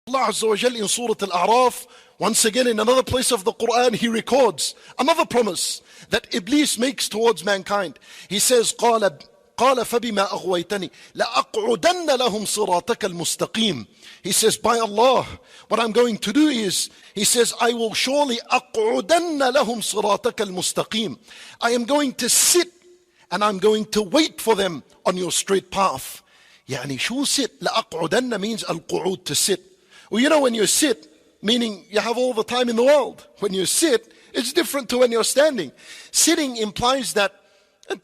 Allah Azza wa Jal in Surah Al-A'raf, once again in another place of the Quran, He records another promise that Iblis makes towards mankind. He says, قَالَ فَبِمَا أَغْوَيْتَنِي لَأَقْعُدَنَّ لَهُمْ صِرَاطَكَ الْمُسْتَقِيمِ. He says, by Allah, what I'm going to do is, He says, I will surely أَقْعُدَنَّ لَهُمْ صِرَاطَكَ الْمُسْتَقِيمِ. I am going to sit and I'm going to wait for them on your straight path. يعني شو sit? لَأَقْعُدَنَّ means al-qu'ud, to sit. Well, you know, when you sit, meaning you have all the time in the world. When you sit, it's different to when you're standing. Sitting implies that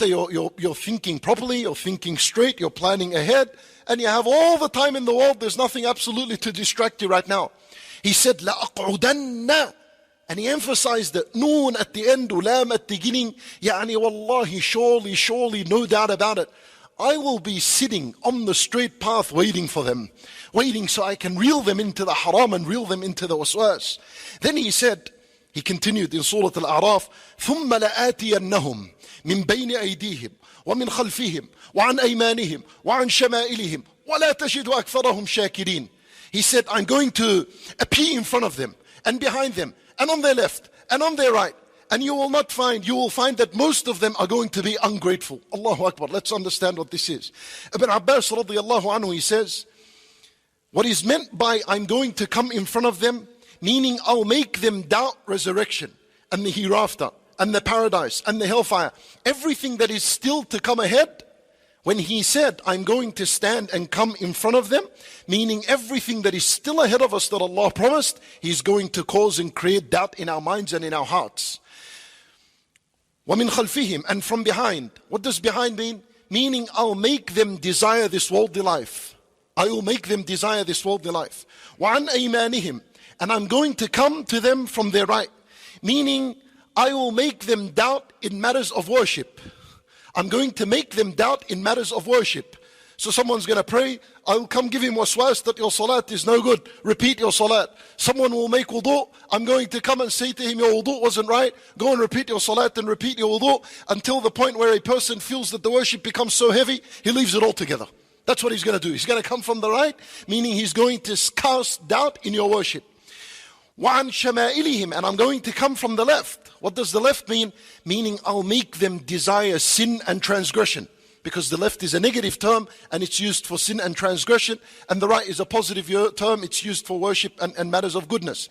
you're thinking properly, you're thinking straight, you're planning ahead, and you have all the time in the world. There's nothing absolutely to distract you right now. He said, لَأَقْعُدَنَّ, and he emphasized the noon at the end, ulam at the beginning. يعني wallahi, surely, no doubt about it, I will be sitting on the straight path waiting for them. Waiting so I can reel them into the haram and reel them into the waswas. Then he said, he continued in Surah Al-A'raf, ثُمَّ لَآتِيَنَّهُمْ مِنْ بَيْنِ أَيْدِيهِمْ وَمِنْ خَلْفِهِمْ وَعَنْ أَيْمَانِهِمْ وَعَنْ شَمَائِلِهِمْ وَلَا تَجِدُ أَكْثَرَهُم شَاكِرِينَ. He said, I'm going to appear in front of them and behind them and on their left and on their right. And you will find that most of them are going to be ungrateful. Allahu Akbar. Let's understand what this is. Ibn Abbas radiallahu anhu, he says, what is meant by I'm going to come in front of them, meaning I'll make them doubt resurrection and the hereafter and the paradise and the hellfire. Everything that is still to come ahead. When he said, I'm going to stand and come in front of them, meaning everything that is still ahead of us that Allah promised, He's going to cause and create doubt in our minds and in our hearts. وَمِنْ خَلْفِهِمْ, and from behind. What does behind mean? Meaning I'll make them desire this worldly life. I will make them desire this worldly life. وَعَنْ أَيْمَانِهِمْ, and I'm going to come to them from their right. Meaning I will make them doubt in matters of worship. I'm going to make them doubt in matters of worship. So someone's going to pray, I will come give him waswas that your salat is no good. Repeat your salat. Someone will make wudu. I'm going to come and say to him, your wudu wasn't right. Go and repeat your salat and repeat your wudu until the point where a person feels that the worship becomes so heavy, he leaves it altogether. That's what he's going to do. He's going to come from the right, meaning he's going to cast doubt in your worship. وَعَنْ شَمَائِلِهِمْ, and I'm going to come from the left. What does the left mean? Meaning I'll make them desire sin and transgression. Because the left is a negative term and it's used for sin and transgression, and the right is a positive term, it's used for worship and matters of goodness.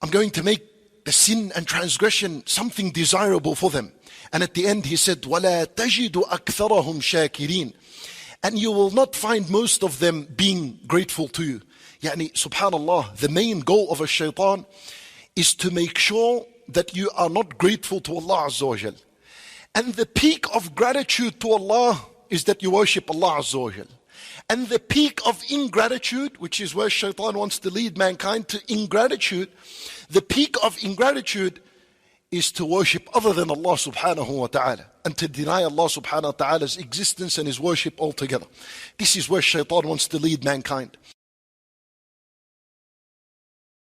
I'm going to make the sin and transgression something desirable for them. And at the end he said, وَلَا تَجِدُ أَكْثَرَهُمْ شَاكِرِينَ, and you will not find most of them being grateful to you. Yani, subhanallah, the main goal of a shaitan is to make sure that you are not grateful to Allah Azza wa Jal. And the peak of gratitude to Allah is that you worship Allah Azza wa Jal. And the peak of ingratitude, which is where shaitan wants to lead mankind to ingratitude, the peak of ingratitude is to worship other than Allah subhanahu wa ta'ala, and to deny Allah subhanahu wa ta'ala's existence and His worship altogether. This is where shaitan wants to lead mankind.